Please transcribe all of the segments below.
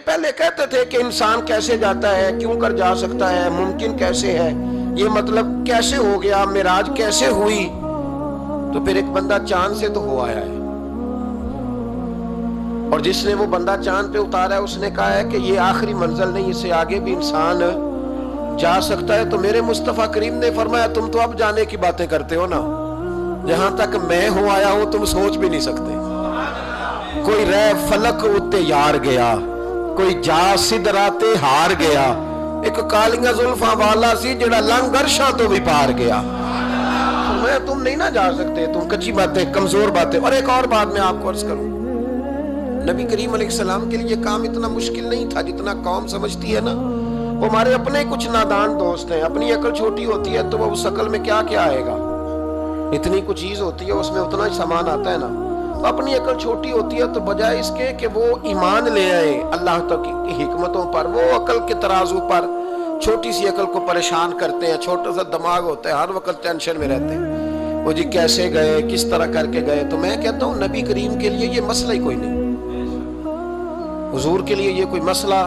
پہلے کہتے تھے کہ انسان کیسے جاتا ہے, کیوں کر جا سکتا ہے, ممکن کیسے ہے, یہ مطلب کیسے ہو گیا, معراج کیسے ہوئی. تو پھر ایک بندہ چاند سے تو ہو آیا ہے, اور جس نے وہ بندہ چاند پہ اتارا ہے اس نے کہا ہے کہ یہ آخری منزل نہیں, اس سے آگے بھی انسان جا سکتا ہے. تو میرے مصطفیٰ کریم نے فرمایا تم تو اب جانے کی باتیں کرتے ہو نا, جہاں تک میں ہوں آیا ہوں تم سوچ بھی نہیں سکتے. کوئی رہ فلک اتے یار گیا, کوئی جا سدراتے ہار گیا, ایک کالیاں زلفاں والا سی جڑا لنگ عرشاں تو بھی پار گیا. میں تم نہیں نہ جا سکتے, تم کچی باتیں, کمزور باتیں. اور ایک اور بات میں آپ کو عرض کروں, نبی کریم علیہ السلام کے لیے کام اتنا مشکل نہیں تھا جتنا قوم سمجھتی ہے نا. وہ ہمارے اپنے کچھ نادان دوست ہیں, اپنی عقل چھوٹی ہوتی ہے تو وہ اس عقل میں کیا کیا آئے گا, اتنی کچھ چیز ہوتی ہے اس میں اتنا ہی سامان آتا ہے نا. تو اپنی عقل چھوٹی ہوتی ہے تو بجائے اس کے کہ وہ ایمان لے آئے اللہ تک کی حکمتوں پر, وہ عقل کے ترازو پر چھوٹی سی عقل کو پریشان کرتے ہیں. چھوٹا سا دماغ ہوتا ہے, ہر وقت ٹینشن میں رہتے ہیں, وہ جی کیسے گئے, کس طرح کر کے گئے. تو میں کہتا ہوں نبی کریم کے لیے یہ مسئلہ ہی کوئی نہیں, حضور کے لیے یہ کوئی مسئلہ.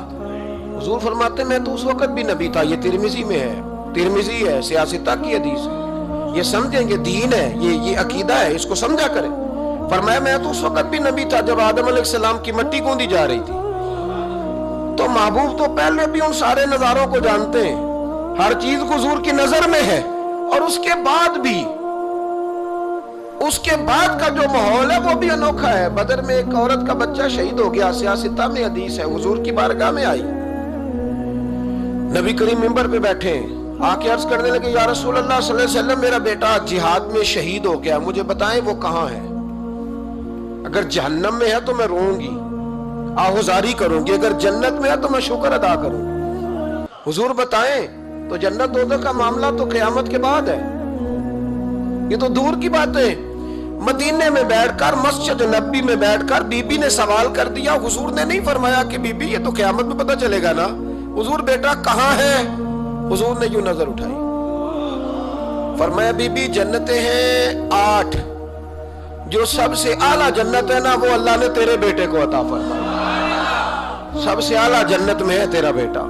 حضور فرماتے میں تو اس وقت بھی نبی تھا. یہ ترمذی میں ہے, ترمذی ہے, سیاستہ کی حدیث ہے. یہ سمجھیں گے دین ہے, یہ عقیدہ ہے, اس کو سمجھا کریں. فرمایا میں تو اس وقت بھی نبی تھا جب آدم علیہ السلام کی مٹی گوندی جا رہی تھی. تو محبوب تو پہلے بھی ان سارے نظاروں کو جانتے ہیں, ہر چیز حضور کی نظر میں ہے. اور اس کے بعد بھی, اس کے بعد کا جو ماحول ہے وہ بھی انوکھا ہے. بدر میں ایک عورت کا بچہ شہید ہو گیا, سیاستہ میں حدیث ہے, حضور کی بارگاہ میں آئی, نبی کریم منبر پہ بیٹھے آ کے عرض کرنے لگے یا رسول اللہ صلی اللہ علیہ وسلم میرا بیٹا جہاد میں شہید ہو گیا, مجھے بتائیں وہ کہاں ہے. اگر جہنم میں ہے تو میں روں گی, آہوزاری کروں گی, اگر جنت میں ہے تو میں شکر ادا کروں. حضور بتائیں. تو جنت دوزخ کا معاملہ تو قیامت کے بعد ہے, یہ تو دور کی بات ہے. مدینے میں بیٹھ کر, مسجد نبی میں بیٹھ کر بی بی نے سوال کر دیا. حضور نے نہیں فرمایا کہ بی بی یہ تو قیامت میں پتہ چلے گا نا, حضور بیٹا کہاں ہے. حضور نے یوں نظر اٹھائی, فرمایا بی بی جنتیں ہیں 8, جو سب سے اعلیٰ جنت ہے نا وہ اللہ نے تیرے بیٹے کو عطا فرمایا, سب سے اعلیٰ جنت میں ہے تیرا بیٹا.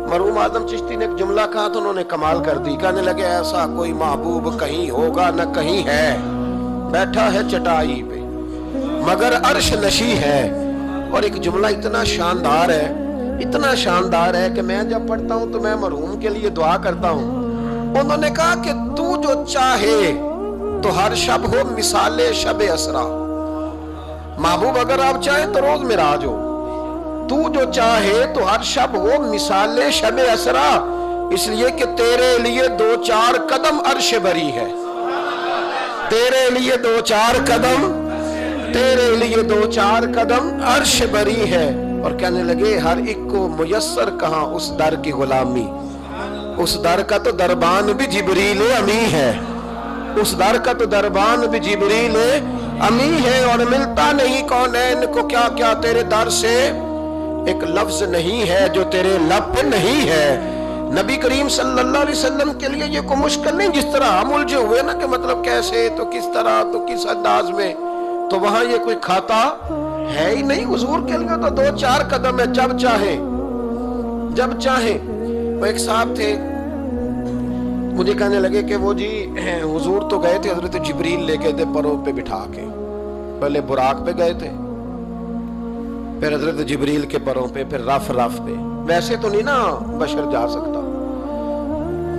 مرحوم اعظم چشتی نے ایک جملہ کہا تو انہوں نے کمال کر دی, کہنے لگے ایسا کوئی محبوب کہیں ہوگا نہ کہیں ہے, بیٹھا ہے چٹائی پہ مگر عرش نشی ہے. اور ایک جملہ اتنا شاندار ہے, اتنا شاندار ہے کہ میں جب پڑھتا ہوں تو میں مرحوم کے لیے دعا کرتا ہوں. انہوں نے کہا کہ تو جو چاہے تو ہر شب ہو مثال شب اسرا. محبوب اگر آپ چاہیں تو روز معراج ہو, تو جو چاہے تو ہر شب ہو مثال شب اسرا, اس لیے کہ تیرے لیے 2-4 قدم عرش بری ہے, تیرے لیے 2-4 قدم, تیرے لیے 2-4 قدم عرش بری ہے. اور کہنے لگے ہر ایک کو میسر کہاں اس در کی غلامی, اس در کا تو دربان بھی جبریل امی ہے, اس در کا تو دربان بھی جبریل امی ہے. اور ملتا نہیں کونین کو کیا کیا تیرے در سے, ایک لفظ نہیں ہے جو تیرے لب پہ نہیں ہے. نبی کریم صلی اللہ علیہ وسلم کے لیے یہ کوئی مشکل نہیں. جس طرح ہم الجھے ہوئے نا کہ مطلب کیسے, تو کس طرح, تو کس انداز میں, تو وہاں یہ کوئی کھاتا ہے ہی نہیں. حضور کے لیے تو 2-4 قدم ہے, جب چاہیں جب چاہیں. وہ ایک صاحب تھے, مجھے کہنے لگے کہ وہ جی حضور تو گئے تھے, حضرت جبریل لے کے تھے پروں پہ بٹھا کے, پہلے براق پہ گئے تھے, پھر حضرت جبریل کے پروں پہ, پھر رف پہ. ویسے تو نہیں نا بشر جا سکتا.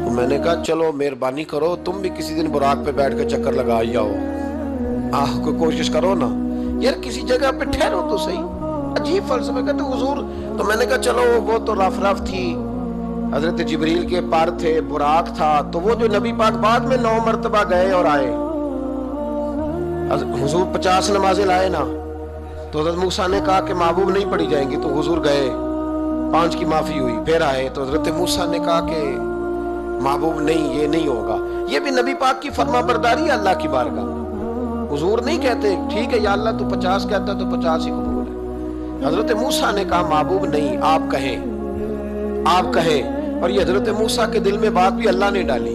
تو میں نے کہا چلو مہربانی کرو تم بھی کسی دن براق پہ بیٹھ کے چکر لگا آؤ, کوئی کوشش کرو نا یار, کسی جگہ پہ ٹھہرو تو صحیح. عجیب فلسفہ کہتے حضور. تو میں نے کہا چلو وہ تو رف تھی, حضرت جبریل کے پر تھے, براق تھا, تو وہ جو نبی پاک بعد میں 9 مرتبہ گئے اور آئے. حضور 50 نمازیں لائے نا, تو حضرت موسیٰ نے کہا کہ محبوب نہیں پڑھی جائیں گی, تو حضور گئے, 5 کی معافی ہوئی, پھر آئے. تو حضرت موسیٰ نے کہا کہ محبوب نہیں, یہ نہیں ہوگا. یہ بھی نبی پاک کی فرما برداری ہے اللہ کی بارگاہ. حضور نہیں کہتے ٹھیک ہے یا اللہ تو 50 کہتا تو 50 ہی قبول ہے. حضرت موسیٰ نے کہا محبوب نہیں, آپ کہیں, آپ کہیں. اور یہ حضرت موسیٰ کے دل میں بات بھی اللہ نے ڈالی,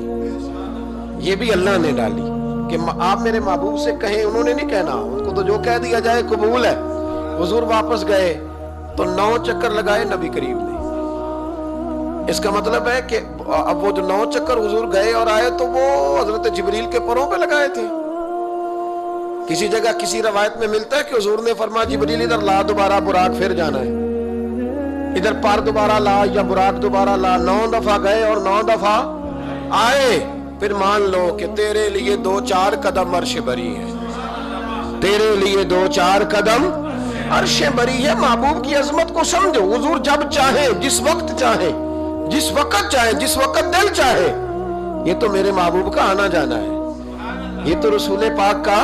یہ بھی اللہ نے ڈالی کہ آپ میرے محبوب سے کہیں. انہوں نے نہیں کہنا, ان کو تو جو کہہ دیا جائے قبول ہے. حضور واپس گئے, تو 9 چکر لگائے نبی کریم نے. اس کا مطلب ہے کہ اب وہ جو 9 چکر حضور گئے اور آئے تو وہ حضرت جبریل کے پروں پہ لگائے تھے. کسی جگہ کسی روایت میں ملتا ہے کہ حضور نے فرمایا جبریل ادھر لا دوبارہ براق پھر جانا ہے, ادھر پر دوبارہ لا یا براق دوبارہ لا. 9 دفعہ گئے اور 9 دفعہ آئے. پھر مان لو کہ تیرے لیے 2-4 قدم عرش بری ہے, تیرے لیے 2-4 قدم عرش بری ہے. محبوب کی عظمت کو سمجھو. حضور جب چاہے, جس وقت چاہے, جس وقت چاہے, جس وقت دل چاہے. یہ تو میرے محبوب کا آنا جانا ہے, یہ تو رسول پاک کا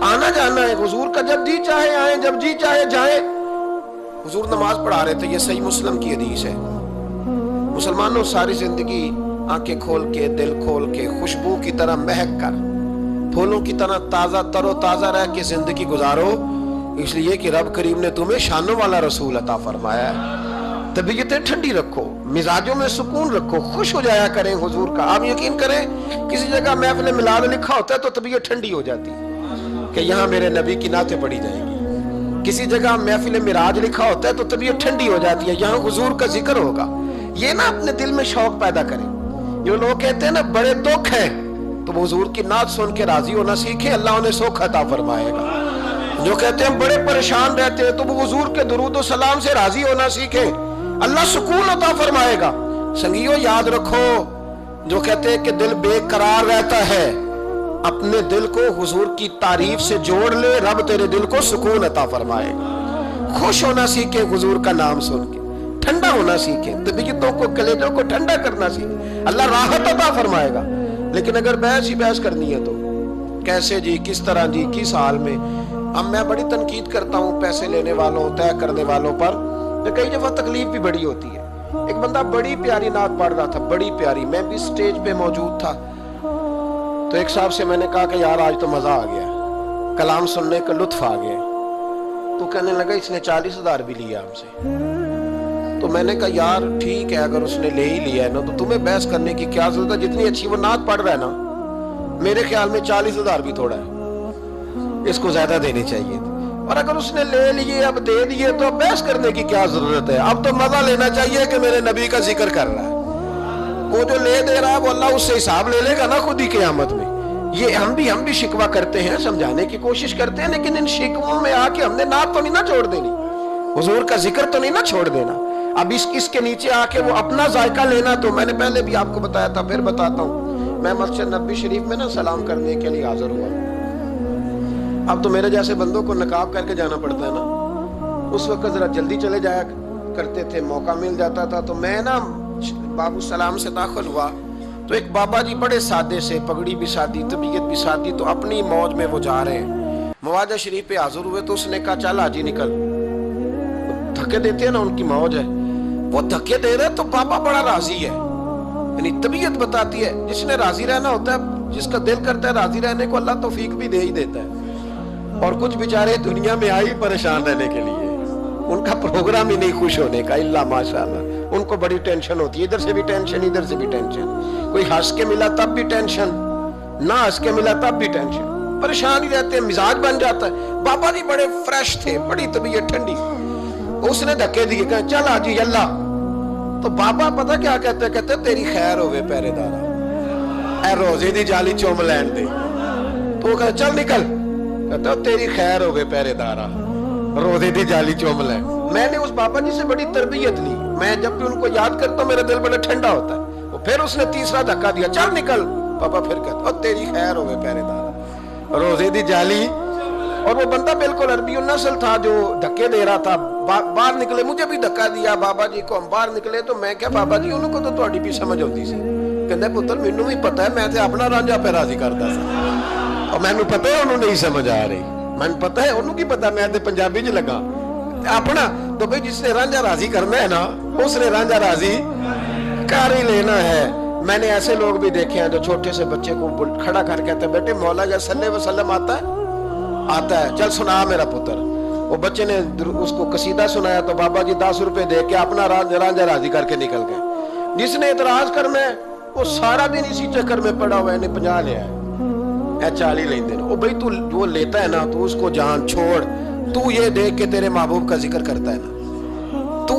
آنا جانا ہے. حضور کا جب جی چاہے آئیں, جب جی چاہے جائیں. حضور نماز پڑھا رہے تھے, یہ صحیح مسلم کی حدیث ہے. مسلمانوں ساری زندگی آنکھیں کھول کے, دل کھول کے, خوشبو کی طرح مہک کر, پھولوں کی طرح تازہ تر و تازہ رہ کے زندگی گزارو, اس لیے کہ رب کریم نے تمہیں شانوں والا رسول عطا فرمایا ہے. طبیعتیں ٹھنڈی رکھو, مزاجوں میں سکون رکھو, خوش ہو جایا کریں حضور کا. آپ یقین کریں کسی جگہ محفل میلاد لکھا ہوتا ہے تو طبیعت ٹھنڈی ہو جاتی ہے کہ یہاں میرے نبی کی نعتیں پڑھی جائیں گی. کسی جگہ محفل معراج لکھا ہوتا ہے تو طبیعت ٹھنڈی ہو جاتی ہے, یہاں حضور کا ذکر ہوگا. یہ نہ اپنے دل میں شوق پیدا کریں. جو لوگ کہتے ہیں نا بڑے دکھ ہیں, تو وہ حضور کی نعت سن کے راضی ہونا سیکھیں, اللہ انہیں سکھ عطا فرمائے گا. جو کہتے ہیں بڑے پریشان رہتے ہیں, تو وہ حضور کے درود و سلام سے راضی ہونا سیکھیں, اللہ سکون عطا فرمائے گا. سنگیو یاد رکھو, جو کہتے ہیں کہ دل بے قرار رہتا ہے, اپنے دل کو حضور کی تعریف سے جوڑ لے, رب تیرے دل کو سکون عطا فرمائے گا. خوش ہونا سیکھیں حضور کا نام سن کے, ٹھنڈا ہونا سیکھیں, طبیعتوں کو, کلیجوں کو ٹھنڈا کرنا سیکھیں, اللہ راحت عطا فرمائے گا. لیکن اگر بحث ہی بحث کرنی ہے تو کیسے جی, کس طرح جی, کس حال میں. اب میں بڑی تنقید کرتا ہوں پیسے لینے والوں, طے کرنے والوں پر, تو کئی دفعہ تکلیف بھی بڑی ہوتی ہے. ایک بندہ بڑی پیاری نعت پڑھ رہا تھا, بڑی پیاری, میں بھی سٹیج پہ موجود تھا. تو ایک صاحب سے میں نے کہا کہ یار آج تو مزہ آ گیا, کلام سننے کا لطف آ گیا. تو کہنے لگا اس نے 40,000 بھی لیا ہم سے. تو میں نے کہا یار ٹھیک ہے, اگر اس نے لے ہی لیا ہے نا تو تمہیں بحث کرنے کی کیا ضرورت ہے. جتنی اچھی وہ نعت پڑھ رہا ہے نا, میرے خیال میں 40,000 بھی تھوڑا ہے, اس کو زیادہ دینی چاہیے. اور اگر اس نے لے لیے, اب دے دیے, تو اب بحث کرنے کی کیا ضرورت ہے. اب تو مزہ لینا چاہیے کہ میرے نبی کا ذکر کر رہا ہے. وہ جو لے دے رہا ہے وہ اللہ اس سے حساب لے لے گا نا خود ہی قیامت میں. یہ ہم بھی شکوہ کرتے ہیں, سمجھانے کی کوشش کرتے ہیں, لیکن ان شکووں میں آ کے ہم نے نعت تو نہیں نہ چھوڑ دینی, حضور کا ذکر تو نہیں نہ چھوڑ دینا. اب اس کے نیچے آ کے وہ اپنا ذائقہ لینا, تو میں نے پہلے بھی آپ کو بتایا تھا, پھر بتاتا ہوں. میں مسجد نبوی شریف میں نا سلام کرنے کے لیے حاضر ہوا. اب تو میرے جیسے بندوں کو نقاب کر کے جانا پڑتا ہے نا, اس وقت ذرا جلدی چلے جایا کرتے تھے, موقع مل جاتا تھا. تو میں نا بابو سلام سے داخل ہوا, تو ایک بابا جی بڑے سادے سے, پگڑی بھی سادی, طبیعت بھی سادی, تو اپنی موج میں وہ جا رہے ہیں. مواجہ شریف پہ حاضر ہوئے تو اس نے کہا چل حاجی نکل. دھکے دیتے ہیں نا, ان کی موج ہے, وہ دھکے دے رہے, تو بابا بڑا راضی ہے. یعنی طبیعت بتاتی ہے, جس نے راضی رہنا ہوتا ہے, جس کا دل کرتا ہے راضی رہنے کو, اللہ توفیق بھی دے ہی دیتا ہے. اور کچھ بیچارے دنیا میں آئی پریشان رہنے کے لیے, ان کا پروگرام ہی نہیں خوش ہونے کا, اللہ ماشاءاللہ. ان کو بڑی ٹینشن ہوتی ہے, ادھر سے بھی ٹینشن, ادھر سے بھی ٹینشن. کوئی ہنس کے ملا تب بھی ٹینشن, نہ ہنس کے ملا تب بھی ٹینشن, پریشان ہی رہتے ہیں, مزاج بن جاتا ہے. بابا جی بڑے فریش تھے, بڑی طبیعت ٹھنڈی. اس نے دھکے دیے, کہ چل حاجی اللہ. تو بابا پتہ کیا کہتے, کہتے تیری خیر ہوئے پہرے دارا, اے روزے دی جالی چوم لین دے. تو وہ کہتا چل نکل, کہتا تیری خیر ہوئے پہرے دارا, روزے دی جالی چوم لین. میں نے اس بابا جی سے بڑی تربیت لی, میں جب بھی ان کو یاد کرتا ہوں میرا دل بڑا ٹھنڈا ہوتا ہے. پھر اس نے تیسرا دھکا دیا, چل نکل. بابا پھر کہتا تیری خیر ہوئے پہرے دارا, روزے دی جالی. اور وہ بندہ بالکل عربی النسل تھا جو دھکے دے رہا تھا. باہر نکلے, مجھے بھی دھکا دیا بابا جی کو, ہم باہر نکلے. تو میں کیا بابا جی انہوں کو تو تہاڈی بھی سمجھ ہوتی سی. کہندا پتر مینوں بھی پتہ ہے, میں تے اپنا رانجھا پہ راضی کردا سا, اور مینوں پتہ ہے انہوں نہیں سمجھ آ رہی. مینوں پتہ ہے انہوں کی پتہ, میں تے پنجابی چ لگا اپنا. تو بھئی جس نے رانجھا راضی کرنا ہے نا, اس نے رانجھا راضی کر ہی لینا ہے. میں نے ایسے لوگ بھی دیکھے ہیں جو چھوٹے سے بچے کو کھڑا کر کہتے ہیں بیٹے مولا یا صلی اللہ علیہ وسلم آتا ہے, چل سنا میرا پتر. وہ بچے نے اس کو قصیدہ سنایا, تو بابا جی 10 روپے دے کے اپنا رانجھا راضی کر کے نکل گئے. جس نے اعتراض کرنا ہے وہ سارا دن اسی چکر میں پڑا ہوا ہے, نے 50 لیا ہے, 40 لیندے ہیں. وہ بھئی تو وہ لیتا ہے نا, تو اس کو جان چھوڑ, تو یہ دیکھ کے تیرے محبوب کا ذکر کرتا ہے نا,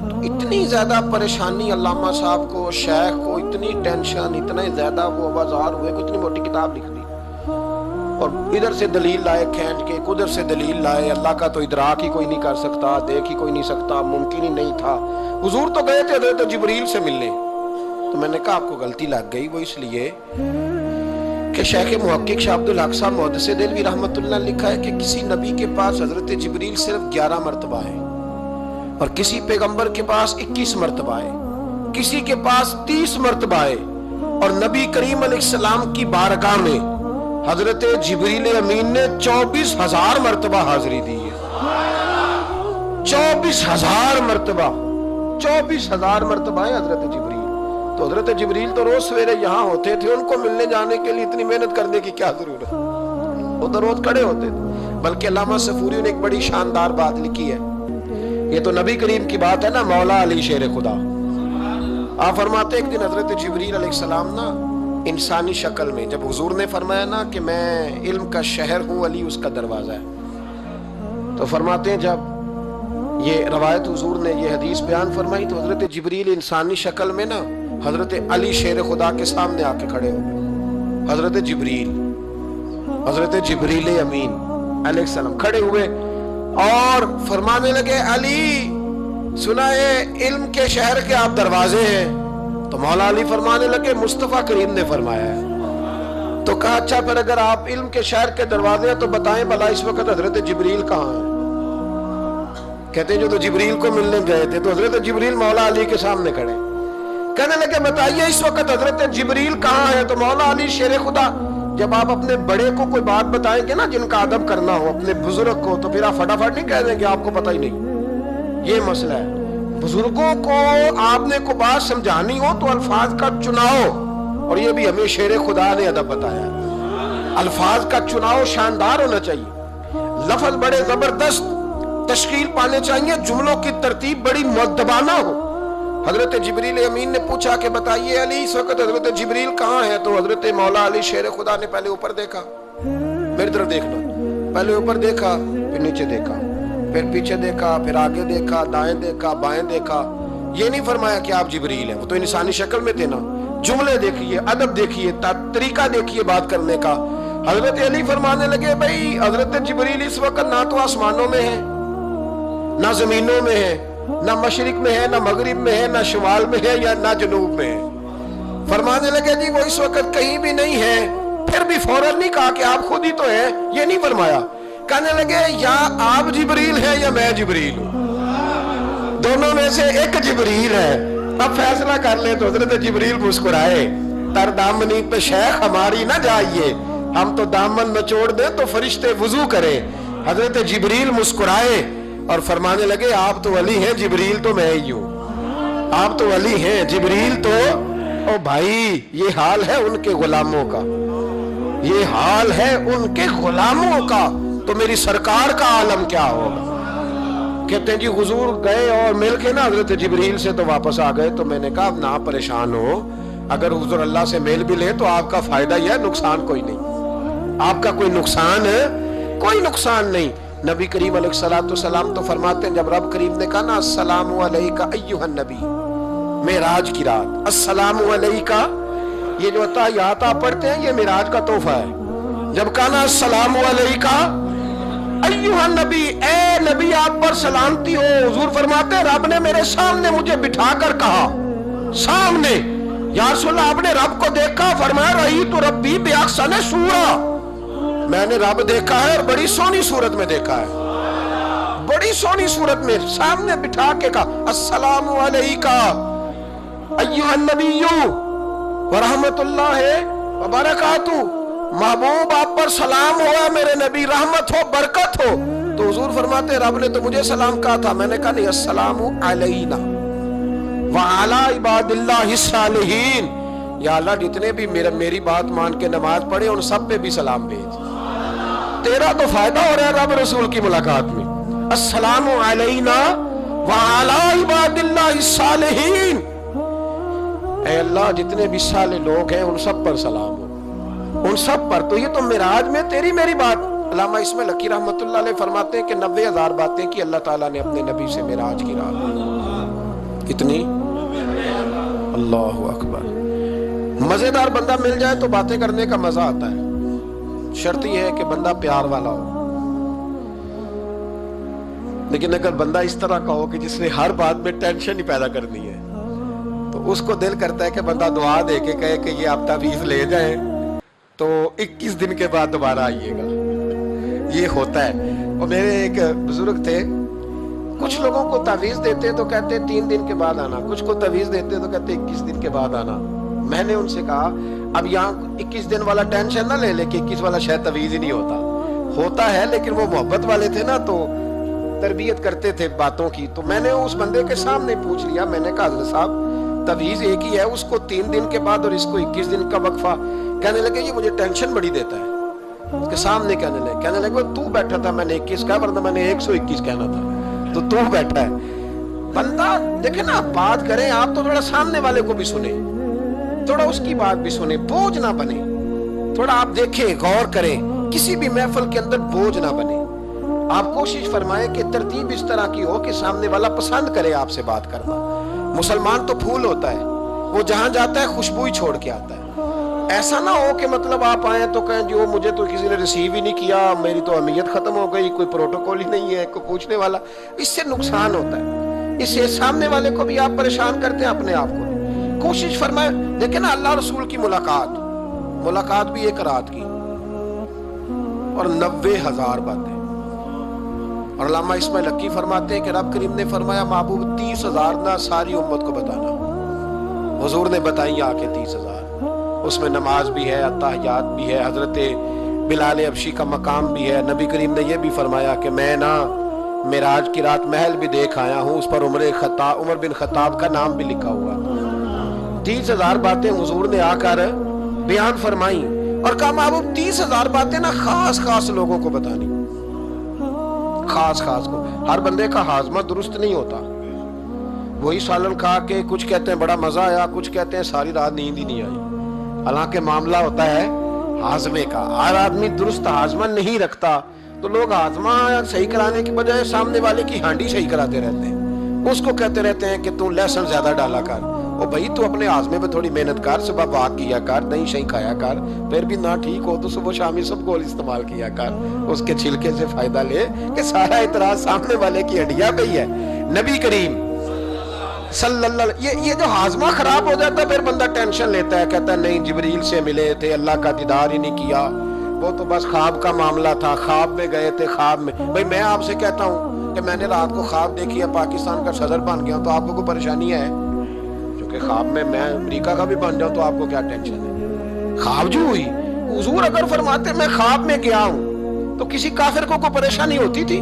تو اتنی زیادہ پریشانی علامہ صاحب کو، شیخ کو اتنی ٹینشن، اتنے زیادہ وہ بازار ہوئے کہ اتنی موٹی کتاب لکھ دی، اور ادھر سے دلیل لائے کھینچ کے، ادھر سے دلیل لائے، اللہ کا تو ادراک ہی کوئی نہیں کر سکتا، دیکھ ہی کوئی نہیں سکتا، ممکن ہی نہیں تھا۔ حضور تو گئے تھے حضرت جبریل سے ملنے، تو میں نے کہا آپ کو غلطی لگ گئی، وہ اس لیے کہ شیخ محقق شاہ عبد الحق صاحب محدث دہلوی رحمۃ اللہ نے لکھا ہے کہ کسی نبی کے پاس حضرت جبریل صرف 11 مرتبہ ہے، اور کسی پیغمبر کے پاس 21 مرتبہ ہے، کسی کے پاس 30 مرتبہ ہے، اور نبی کریم علیہ السلام کی بارگاہ میں حضرت جبریل امین نے 24,000 مرتبہ حاضری دی ہے۔ 24,000 مرتبہ، 24,000 مرتبہ ہے حضرت جبریل۔ تو حضرت جبریل تو روز سویرے یہاں ہوتے تھے، ان کو ملنے جانے کے لیے اتنی محنت کرنے کی کیا ضرورت، وہ تو روز کھڑے ہوتے تھے۔ بلکہ علامہ صفوری نے ایک بڑی شاندار بات لکھی ہے، یہ تو نبی کریم کی بات ہے نا، مولا علی شیر خدا۔ آپ فرماتے ایک دن حضرت جبریل علیہ السلام نا انسانی شکل میں، جب حضور نے فرمایا نا کہ میں علم کا شہر ہوں، علی اس کا دروازہ ہے، تو فرماتے ہیں جب یہ روایت حضور نے یہ حدیث بیان فرمائی تو حضرت جبریل انسانی شکل میں نا حضرت علی شیر خدا کے سامنے آ کے کھڑے ہو گئے۔ حضرت جبریل امین علیہ السلام کھڑے ہوئے اور فرمانے لگے علی سنا ہے علم کے شہر کے آپ دروازے ہیں، تو مولا علی فرمانے لگے مصطفیٰ کریم نے فرمایا ہے۔ تو کہا اچھا پھر اگر آپ علم کے شہر کے دروازے ہیں تو بتائیں بھلا اس وقت حضرت جبریل کہاں ہیں؟ کہتے ہیں جو تو جبریل کو ملنے گئے تھے، تو حضرت جبریل مولا علی کے سامنے کھڑے، کہنے لگے بتائیے اس وقت حضرت جبریل کہاں ہے؟ تو مولا علی شیر خدا، جب آپ اپنے بڑے کو کوئی بات بتائیں گے نا جن کا ادب کرنا ہو، اپنے بزرگ کو، تو پھر آپ فٹافٹ نہیں کہہ دیں گے آپ کو پتہ ہی نہیں۔ یہ مسئلہ ہے، بزرگوں کو آپ نے کو بات سمجھانی ہو تو الفاظ کا چناؤ، اور یہ بھی ہمیں شیر خدا نے ادب بتایا، الفاظ کا چناؤ شاندار ہونا چاہیے، لفظ بڑے زبردست تشکیل پانے چاہیے، جملوں کی ترتیب بڑی مؤدبانہ ہو۔ حضرت جبریل امین نے پوچھا کہ بتائیے علی اس وقت حضرت جبریل کہاں ہے؟ تو حضرت مولا علی شیر خدا نے پہلے اوپر دیکھا، میری طرف دیکھنا، پہلے اوپر دیکھا، پھر نیچے دیکھا، پھر پیچھے دیکھا، پھر آگے دیکھا، دائیں دیکھا، بائیں دیکھا۔ یہ نہیں فرمایا کہ آپ جبریل ہیں، وہ تو انسانی شکل میں تھے نا۔ جملے دیکھیے، ادب دیکھیے، طریقہ دیکھیے بات کرنے کا۔ حضرت علی فرمانے لگے بھائی حضرت جبریل اس وقت نہ تو آسمانوں میں ہے، نہ زمینوں میں ہے، نہ مشرق میں ہے، نہ مغرب میں ہے، نہ شمال میں ہے، یا نہ جنوب میں ہے۔ فرمانے لگے جی وہ اس وقت کہیں بھی نہیں ہے۔ پھر بھی فوراً نہیں کہا کہ آپ خود ہی تو ہیں، یہ نہیں فرمایا، کہنے لگے یا آپ جبریل ہیں یا میں جبریل ہوں، دونوں میں سے ایک جبریل ہے، اب فیصلہ کر لیں۔ تو حضرت جبریل مسکرائے، تر دامنی پہ شیخ ہماری نہ جائیے، ہم تو دامن نچوڑ دیں تو فرشتے وضو کریں۔ حضرت جبریل مسکرائے اور فرمانے لگے آپ تو ولی ہیں، جبریل تو میں ہی ہوں، آپ تو ولی ہیں، جبریل تو او بھائی یہ حال ہے ان کے غلاموں کا، یہ حال ہے ان کے غلاموں کا، تو میری سرکار کا عالم کیا ہوگا۔ کہتے ہیں جی حضور گئے اور مل کے نا حضرت جبریل سے تو واپس آ گئے۔ تو میں نے کہا اب نہ پریشان ہو، اگر حضور اللہ سے میل بھی لے تو آپ کا فائدہ ہی ہے، نقصان کوئی نہیں، آپ کا کوئی نقصان ہے، کوئی نقصان نہیں۔ نبی کریم علیہ السلام تو فرماتے ہیں جب رب کریم نے کہا نا السلام علیکہ ایھا النبی، معراج کی رات السلام علیکہ، یہ جو تحیات آپ پڑھتے ہیں یہ معراج کا تحفہ ہے۔ جب کہا نا السلام علیکہ ایھا النبی، اے نبی آپ پر سلامتی ہو، حضور فرماتے ہیں رب نے میرے سامنے مجھے بٹھا کر کہا، سامنے، یا رسول اللہ آپ نے رب کو دیکھا؟ فرمایا رأیت ربی بأحسن صورۃ، میں نے رب دیکھا ہے اور بڑی سونی صورت میں دیکھا ہے، بڑی سونی صورت میں سامنے بٹھا کے کہا السلام علیکہ ایھا النبی ورحمۃ اللہ وبرکاتہ، محبوب آپ پر سلام ہوا میرے نبی، رحمت ہو، برکت ہو۔ تو حضور فرماتے رب نے تو مجھے سلام کہا تھا، میں نے کہا نہیں السلام علینا وعلی عباد اللہ الصالحین، یا اللہ جتنے بھی میری بات مان کے نماز پڑھے ان سب پہ بھی سلام بھیج، تیرا تو فائدہ ہو رہا ہے رب رسول کی ملاقات میں۔ السلام علینا وعلی عباد اللہ الصالحین، اے اللہ جتنے بھی صالح لوگ ہیں ان سب پر سلام ہو، ان سب پر۔ تو یہ تو معراج میں تیری میری بات علامہ اسماعیل حقی رحمۃ اللہ علیہ فرماتے ہیں کہ 90,000 باتیں کی اللہ تعالیٰ نے اپنے نبی سے معراج کی رات. کتنی؟ اللہ اکبر. مزیدار بندہ مل جائے تو باتیں کرنے کا مزہ آتا ہے. شرط یہ ہے کہ بندہ پیار والا ہو. لیکن اگر بندہ اس طرح کا ہو کہ جس نے ہر بات میں ٹینشن ہی پیدا کرنی ہے تو اس کو دل کرتا ہے کہ بندہ دعا دے کے کہے کہ یہ آپ تعویذ لے جائیں تو 21 دن کے بعد دوبارہ آئیے گا. یہ ہوتا ہے. اور میرے ایک بزرگ تھے, کچھ لوگوں کو تعویذ دیتے تو کہتے 3 دن کے بعد آنا, کچھ کو تعویذ دیتے تو کہتے 21 دن کے بعد آنا. میں نے ان سے کہا اب یہاں 21 دن والا ٹینشن نہ لے لے کہ 21 والا شاید تعویذ ہی نہیں ہوتا ہے, لیکن وہ محبت والے تھے نا تو تربیت کرتے تھے باتوں کی. تو میں نے اس بندے کے سامنے پوچھ لیا, میں نے کہا حضرت صاحب تعویذ ایک ہی ہے, اس کو 3 دن کے بعد اور اس کو 21 دن کا وقفہ. کہنے لگے یہ مجھے ٹینشن بڑی دیتا ہے. اس کے سامنے کہنے لگے تو بیٹھا تھا, میں نے 21 کہا ورنہ میں نے 121 کہنا تھا, تو بیٹھا ہے. بندہ دیکھیں نا, بات کریں آپ تو تھوڑا سامنے والے کو بھی سنیں, تھوڑا اس کی بات بھی سنیں, بوجھ نہ بنے. تھوڑا آپ دیکھیں, غور کریں, کسی بھی محفل کے اندر بوجھ نہ بنے. آپ کوشش فرمائیں کہ ترتیب اس طرح کی ہو کہ سامنے والا پسند کرے آپ سے بات کرنا. مسلمان تو پھول ہوتا ہے, وہ جہاں جاتا ہے خوشبو ہی چھوڑ کے آتا ہے. ایسا نہ ہو کہ مطلب آپ آئیں تو کہیں جو مجھے تو کسی نے ریسیو ہی نہیں کیا, میری تو اہمیت ختم ہو گئی, کوئی پروٹوکول ہی نہیں ہے, کوئی پوچھنے والا. اس سے نقصان ہوتا ہے, اس سے سامنے والے کو بھی آپ پریشان کرتے ہیں, اپنے آپ کو. کوشش فرمائیں. دیکھیں نا اللہ رسول کی ملاقات بھی ایک رات کی اور 90,000 باتیں. اور علامہ اسماعیل حقی فرماتے ہیں کہ رب کریم نے فرمایا محبوب 30,000 نہ ساری امت کو بتانا. حضور نے بتائی آ کے 30,000. اس میں نماز بھی ہے, اتحیات بھی ہے, حضرت بلال حبشی کا مقام بھی ہے. نبی کریم نے یہ بھی فرمایا کہ میں نا معراج کی رات محل بھی دیکھ آیا ہوں, اس پر عمر بن خطاب کا نام بھی لکھا ہوا. 30,000 باتیں حضور نے آ کر بیان فرمائی اور کہا محبوب 30,000 باتیں نا خاص لوگوں کو بتانی, خاص کو. ہر بندے کا ہاضمہ درست نہیں ہوتا. وہی سالن کھا کے کچھ کہتے ہیں بڑا مزہ آیا, کچھ کہتے ہیں ساری رات نیند ہی نہیں آئی. حالانکہ معاملہ ہوتا ہے ہاضمے کا. ہر آدمی درست ہاضمہ نہیں رکھتا تو لوگ ہاضمہ صحیح کرانے کی بجائے سامنے والے کی ہانڈی صحیح کراتے رہتے ہیں. اس کو کہتے رہتے ہیں کہ تو لہسن زیادہ ڈالا کر. او بھائی تو اپنے ہاضمے پہ تھوڑی محنت کر, صبح واک کیا کر, دہی شہی کھایا کر, پھر بھی نہ ٹھیک ہو تو صبح شامی سب گول استعمال کیا کر, اس کے چھلکے سے فائدہ لے. کہ سارا اعتراض سامنے والے کی ہڈیاں پہ ہی ہے. نبی کریم صلی اللہ یہ جو ہاضمہ خراب ہو جاتا ہے پھر بندہ ٹینشن لیتا ہے, کہتا ہے نہیں جبریل سے ملے تھے, اللہ کا دیدار ہی نہیں کیا, وہ تو بس خواب کا معاملہ تھا, خواب میں گئے تھے. خواب میں بھائی میں آپ سے کہتا ہوں کہ میں نے رات کو خواب دیکھی ہے پاکستان کا صدر بن گیا, تو آپ کو کوئی پریشانی ہے؟ کیونکہ خواب میں امریکہ کا بھی بن جاؤں تو آپ کو کیا ٹینشن ہے؟ خواب جو ہوئی. حضور اگر فرماتے میں خواب میں گیا ہوں تو کسی کافر کو کوئی پریشانی ہوتی تھی؟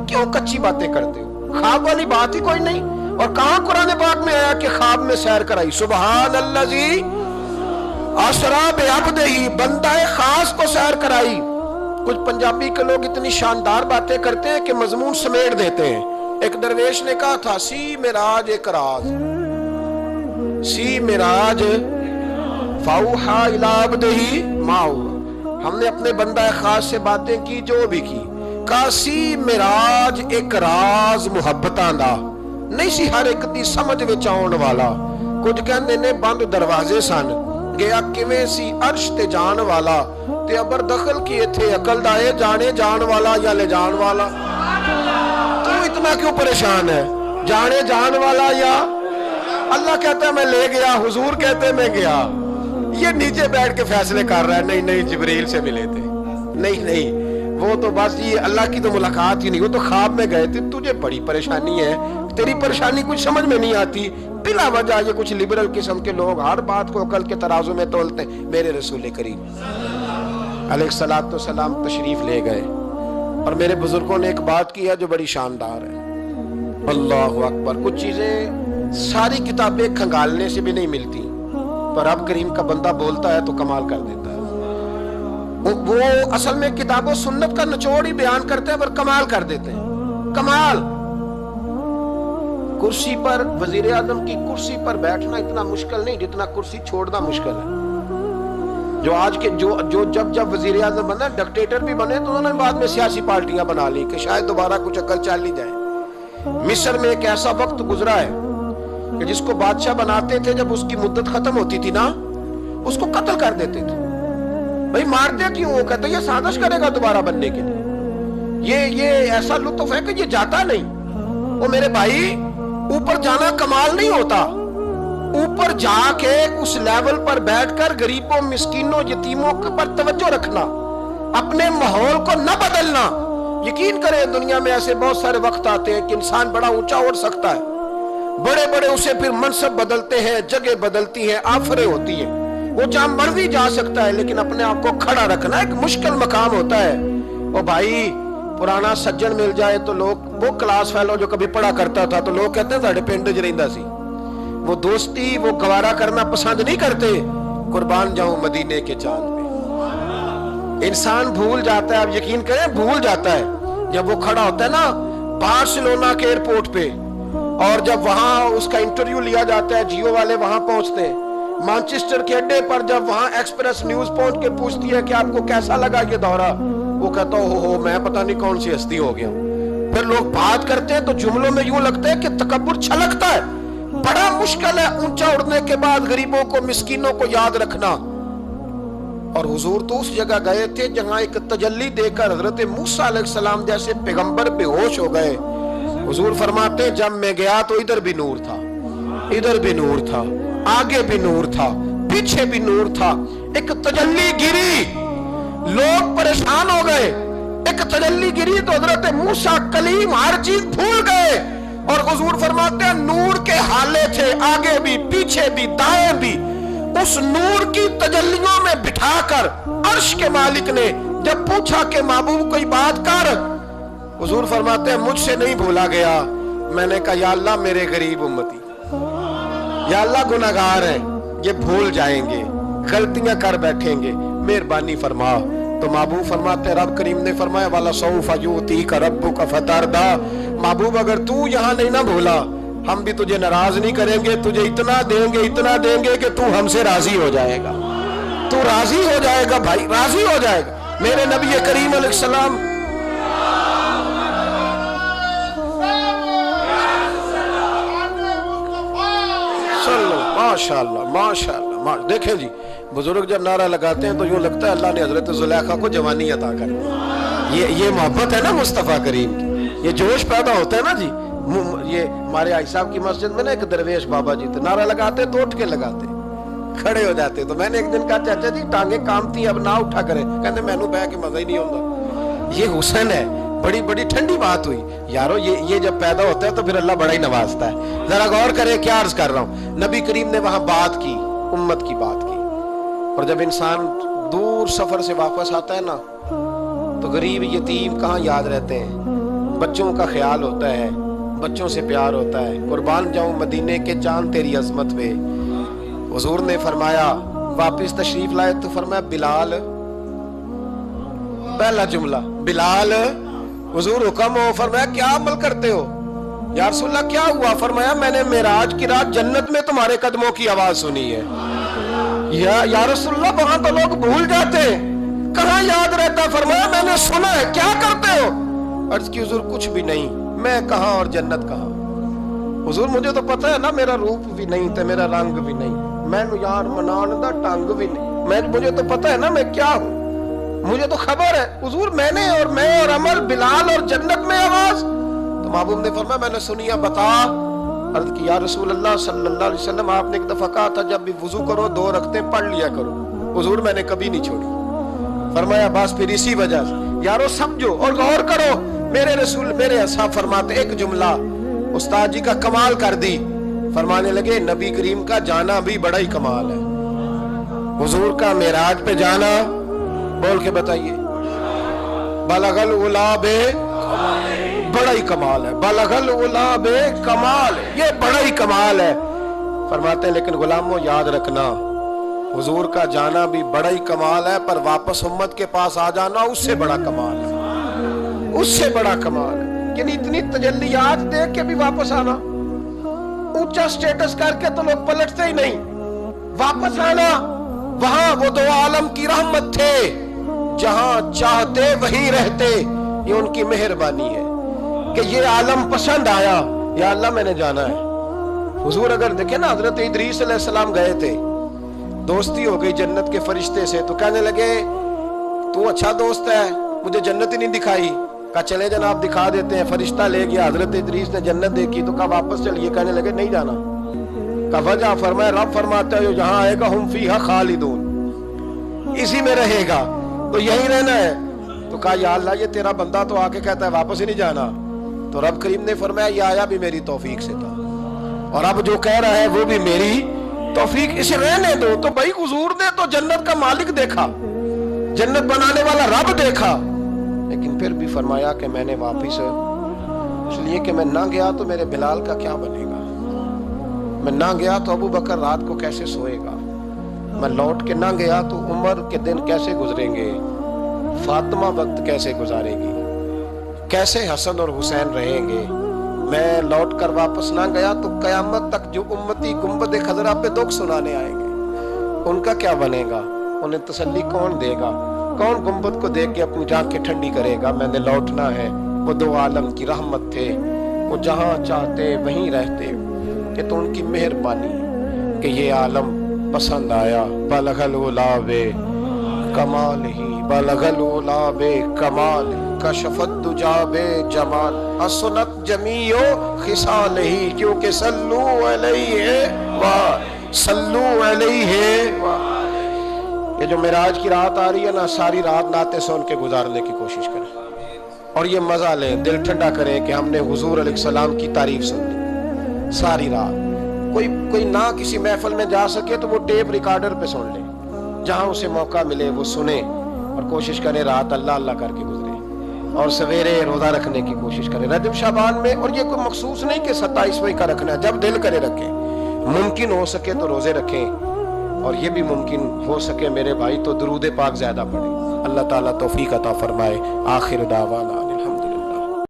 کیوں کچی باتیں کرتے ہو؟ خواب والی بات ہی کوئی نہیں. اور کہاں قرآن پاک میں آیا کہ خواب میں سیر کرائی؟ سبحان الذی اسری بعبدہ, بندہ خاص کو سیر کرائی. کچھ پنجابی کے لوگ اتنی شاندار باتیں کرتے ہیں کہ مضمون سمیٹ دیتے ہیں. ایک درویش نے کہا تھا سی معراج ایک راز, سی معراج فاوحا الی عبدہ ما اوحی. ہم نے اپنے بندہ خاص سے باتیں کی جو بھی کی. کہا سی معراج ایک راز محبتاں دا, نہیں سی ہر ایک دی سمجھ وچ آਉਣ والا. کچھ کہندے نے بند دروازے سن, گیا کیویں سی عرش تے جان والا, تے ابر دخل کی ایتھے عقل دا اے جانے جان والا یا لے جان والا. تو اتنا کیوں پریشان ہے؟ جانے جان والا یا اللہ کہتا ہے میں لے گیا, حضور کہتے میں گیا. یہ نیچے بیٹھ کے فیصلے کر رہا ہے, نہیں جبریل سے ملے تھے, نہیں وہ تو بس یہ اللہ کی تو ملاقات ہی نہیں, وہ تو خواب میں گئے تھے. تجھے بڑی پریشانی ہے, تیری پریشانی کچھ سمجھ میں نہیں آتی. بلا وجہ یہ کچھ لبرل قسم کے لوگ ہر بات کو عقل کے ترازو میں تولتے ہیں. میرے رسول کریم علیہ الصلوۃ والسلام تشریف لے گئے اور میرے بزرگوں نے ایک بات کی ہے جو بڑی شاندار ہے. اللہ اکبر. کچھ چیزیں ساری کتابیں کھنگالنے سے بھی نہیں ملتی, پر رب کریم کا بندہ بولتا ہے تو کمال کر دیتا ہے. وہ اصل میں کتاب و سنت کا نچوڑ ہی بیان کرتے ہیں پر کمال کر دیتے ہیں. کمال. کرسی پر, وزیر اعظم کی کرسی پر بیٹھنا اتنا مشکل نہیں جتنا کرسی چھوڑنا مشکل ہے. جو آج کے جو جب وزیر اعظم بنا ڈکٹیٹر بھی بنے تو انہوں نے بعد میں سیاسی پارٹیاں بنا لی کہ شاید دوبارہ کچھ عقل چل ہی جائے. مصر میں ایک ایسا وقت گزرا ہے کہ جس کو بادشاہ بناتے تھے جب اس کی مدت ختم ہوتی تھی نا اس کو قتل کر دیتے تھے. بھئی مارتے کیوں؟ وہ کہتے یہ سازش کرے گا دوبارہ بننے کے لیے. یہ ایسا لطف ہے کہ یہ جاتا نہیں. وہ میرے بھائی اوپر جانا کمال نہیں ہوتا، اوپر جا کے اس لیول پر بیٹھ کر غریبوں مسکینوں یتیموں پر توجہ رکھنا، اپنے ماحول کو نہ بدلنا. یقین کریں دنیا میں ایسے بہت سارے وقت آتے ہیں کہ انسان بڑا اونچا اڑ سکتا ہے، بڑے بڑے اسے پھر منصب بدلتے ہیں، جگہ بدلتی ہیں، آفریں ہوتی ہیں، وہ جہاں مرضی جا سکتا ہے، لیکن اپنے آپ کو کھڑا رکھنا ایک مشکل مقام ہوتا ہے. وہ بھائی پرانا سجن مل جائے تو لوگ، وہ کلاس فیلو جو کبھی پڑھا کرتا تھا تو لوگ کہتے ہیں ساڑھے پنڈ ج رہندا سی، وہ دوستی وہ گوارا کرنا پسند نہیں کرتے. قربان جاؤں مدینے کے چاند پہ. انسان بھول جاتا ہے، اب یقین کریں بھول جاتا ہے جب وہ کھڑا ہوتا ہے نا بارسلونا کے ایئرپورٹ پہ، اور جب وہاں اس کا انٹرویو لیا جاتا ہے، جیو والے وہاں پہنچتے ہیں. مانچسٹر کے اڈے پر جب وہاں ایکسپریس نیوز پہنچ کے پوچھتی ہے کہ آپ کو کیسا لگا یہ دورہ، وہ کہتا ہو میں پتہ نہیں کون سی ہستی ہو گیا. پھر لوگ بات کرتے ہیں تو جملوں میں یوں لگتا ہے کہ تکبر چھلکتا ہے. بڑا مشکل ہے اونچا اڑنے کے بعد غریبوں کو مسکینوں کو یاد رکھنا. اور حضور تو اس جگہ گئے تھے جہاں ایک تجلی دے کر حضرت موسیٰ علیہ السلام جیسے پیغمبر بے ہوش ہو گئے. حضور فرماتے ہیں جب میں گیا تو ادھر بھی نور تھا، ادھر بھی نور تھا، آگے بھی نور تھا، پیچھے بھی نور تھا. ایک تجلی گری، لوگ پریشان ہو گئے. ایک تجلی گری تو حضرت موسیٰ کلیم ہر چیز بھول گئے. اور حضور فرماتے ہیں نور کے حالے تھے، آگے بھی پیچھے بھی دائیں بھی. اس نور کی تجلیوں میں بٹھا کر عرش کے مالک نے جب پوچھا کہ محبوب کوئی بات کر، حضور فرماتے ہیں مجھ سے نہیں بھولا گیا. میں نے کہا یا اللہ میرے غریب امتی، یا اللہ گناہگار ہیں، یہ بھول جائیں گے، غلطیاں کر بیٹھیں گے، مہربانی فرما. تو محبوب فرماتے ہیں رب کریم نے فرمایا وَلَسَوْفَ يُؤْتِيكَ رَبُّكَ فَتَرْضَىٰ. محبوب اگر تو یہاں نہیں نہ بھولا ہم بھی تجھے ناراض نہیں کریں گے، تجھے اتنا دیں گے کہ تو ہم سے راضی ہو جائے گا. تو راضی ہو جائے گا بھائی، راضی ہو جائے گا. میرے نبی کریم علیہ السلام ماشاءاللہ. دیکھیں جی بزرگ جب نعرہ لگاتے ہیں تو یوں لگتا ہے اللہ نے حضرت زلیخا کو جوانی عطا کر دی. یہ محبت ہے نا مصطفیٰ کریم کی، یہ جوش پیدا ہوتا ہے نا جی. یہ ہمارے آئی صاحب کی مسجد میں نا ایک درویش بابا جی تھے، نعرہ لگاتے تو اٹھ کے لگاتے، کھڑے ہو جاتے. تو میں نے ایک دن کہا چاچا جی ٹانگیں کامتی اب نہ اٹھا کریں، کہتے میں نو بہ کے مزہ ہی نہیں ہوتا. یہ حسن ہے. بڑی بڑی ٹھنڈی بات ہوئی یارو. یہ جب پیدا ہوتا ہے تو پھر اللہ بڑا ہی نوازتا ہے. ذرا غور کرے کیا عرض کر رہا ہوں. نبی کریم نے وہاں بات کی، امت کی بات کی. اور جب انسان دور سفر سے واپس آتا ہے نا تو غریب یتیم کہاں یاد رہتے ہیں. بچوں کا خیال ہوتا ہے، بچوں سے پیار ہوتا ہے. قربان جاؤں مدینے کے چاند تیری عظمت پہ. حضور نے فرمایا واپس تشریف لائے تو فرمایا بلال، پہلا جملہ بلال. حضور حکم ہو، فرمایا کیا عمل کرتے ہو؟ یا رسول اللہ کیا ہوا؟ فرمایا میں نے معراج کی رات جنت میں تمہارے قدموں کی آواز سنی ہے. یا رسول اللہ وہاں تو لوگ بھول جاتے ہیں، کہاں یاد رہتا؟ فرمایا میں نے سنا ہے. کیا کرتے ہو؟ عرض کی حضور کچھ بھی نہیں. میں کہاں اور جنت کہاں؟ حضور مجھے تو پتہ ہے نا میرا روپ بھی نہیں تھا، میرا رنگ بھی نہیں، میں یار منان دا ٹنگ بھی نہیں، مجھے تو پتہ ہے نا میں کیا ہوں، مجھے تو خبر ہے. حضور میں اور عمل بلال اور جنت میں آواز. تو محبوب نے فرمایا میں نے سنی ہے، بتا. عرض کی یا رسول اللہ صلی اللہ علیہ وسلم آپ نے ایک دفعہ کہا تھا جب بھی وضو کرو 2 رکعتیں پڑھ لیا کرو. حضور میں نے کبھی نہیں چھوڑی. فرمایا بس پھر اسی وجہ سے یارو سمجھو اور غور کرو. میرے رسول میرے اصحاب فرماتے ایک جملہ استاد جی کا کمال کر دی. فرمانے لگے نبی کریم کا جانا بھی بڑا ہی کمال ہے. حضور کا معراج پہ جانا، بول کے بتائیے، بلغ العلا بے بڑا ہی کمال ہے. بلغ العلا بے کمال، یہ بڑا ہی کمال ہے. فرماتے ہیں لیکن غلاموں یاد رکھنا حضور کا جانا بھی بڑا ہی کمال ہے، پر واپس امت کے پاس آ جانا اس سے بڑا کمال ہے، اس سے بڑا کمال ہے. یعنی اتنی تجلیات دیکھ کے بھی واپس آنا، اونچا سٹیٹس کر کے تو لوگ پلٹتے ہی نہیں. واپس آنا وہاں وہ دو عالم کی رحمت تھے، جہاں چاہتے وہیں رہتے، یہ ان کی مہربانی ہے کہ یہ عالم پسند آیا، یا اللہ میں نے جانا ہے۔ حضور اگر دیکھیں نا، حضرت ادریس علیہ السلام گئے تھے، دوستی ہو گئی جنت کے فرشتے سے، تو کہنے لگے تو اچھا دوست ہے، مجھے جنت ہی نہیں دکھائی۔ کہا چلے جناب دکھا دیتے ہیں، فرشتہ لے گیا، حضرت ادریس نے جنت دیکھی تو کہا واپس چلیے، کہنے لگے نہیں جانا۔ کہا وجہ، فرمایا رب فرماتا ہے جہاں آئے گا ہم فیہا خالدون، اسی میں رہے گا، تو یہی رہنا ہے۔ تو کہا یا اللہ یہ تیرا بندہ تو آ کے کہتا ہے واپس ہی نہیں جانا، تو رب کریم نے فرمایا یہ آیا بھی میری توفیق سے تھا، اور اب جو کہہ رہا ہے وہ بھی میری توفیق، اسے رہنے دو۔ تو بھائی حضور نے تو جنت کا مالک دیکھا، جنت بنانے والا رب دیکھا، لیکن پھر بھی فرمایا کہ میں نے واپس، اس لیے کہ میں نہ گیا تو میرے بلال کا کیا بنے گا، میں نہ گیا تو ابو بکر رات کو کیسے سوئے گا، میں لوٹ کے نہ گیا تو عمر کے دن کیسے گزریں گے، فاطمہ وقت کیسے گزارے گی، کیسے حسن اور حسین رہیں گے، میں لوٹ کر واپس نہ گیا تو قیامت تک جو امتی گنبد خضرا پہ دکھ سنانے آئیں گے ان کا کیا بنے گا، انہیں تسلی کون دے گا، کون گنبد کو دیکھ کے اپنی آنکھیں ٹھنڈی کرے گا۔ میں نے لوٹنا ہے، وہ دو عالم کی رحمت تھے، وہ جہاں چاہتے وہیں رہتے، کہ تو ان کی مہربانی کہ یہ عالم پسند آیا۔ بلغ العلا بے کمال ہی، بلغ العلا بے کمال، کشف الدجا بے جمال، حسنت جمیع خصال ہی، کیونکہ صلو علیہ صلو علیہ۔ یہ جو معراج کی رات آ رہی ہے نا، ساری رات نعتیں سن کے گزارنے کی کوشش کریں، اور یہ مزہ لیں، دل ٹھنڈا کریں کہ ہم نے حضور علیہ السلام کی تعریف سن لی ساری رات۔ کوئی نہ کسی محفل میں جا سکے تو وہ ٹیپ ریکارڈر پہ سن لے، جہاں اسے موقع ملے وہ سنے، اور کوشش کرے رات اللہ اللہ کر کے گزرے، اور سویرے روزہ رکھنے کی کوشش کرے رجب شعبان میں۔ اور یہ کوئی مخصوص نہیں کہ 27ویں کا رکھنا ہے، جب دل کرے رکھیں، ممکن ہو سکے تو روزے رکھیں، اور یہ بھی ممکن ہو سکے میرے بھائی تو درود پاک زیادہ پڑھیں۔ اللہ تعالیٰ توفیق عطا فرمائے۔ آخر دعوانا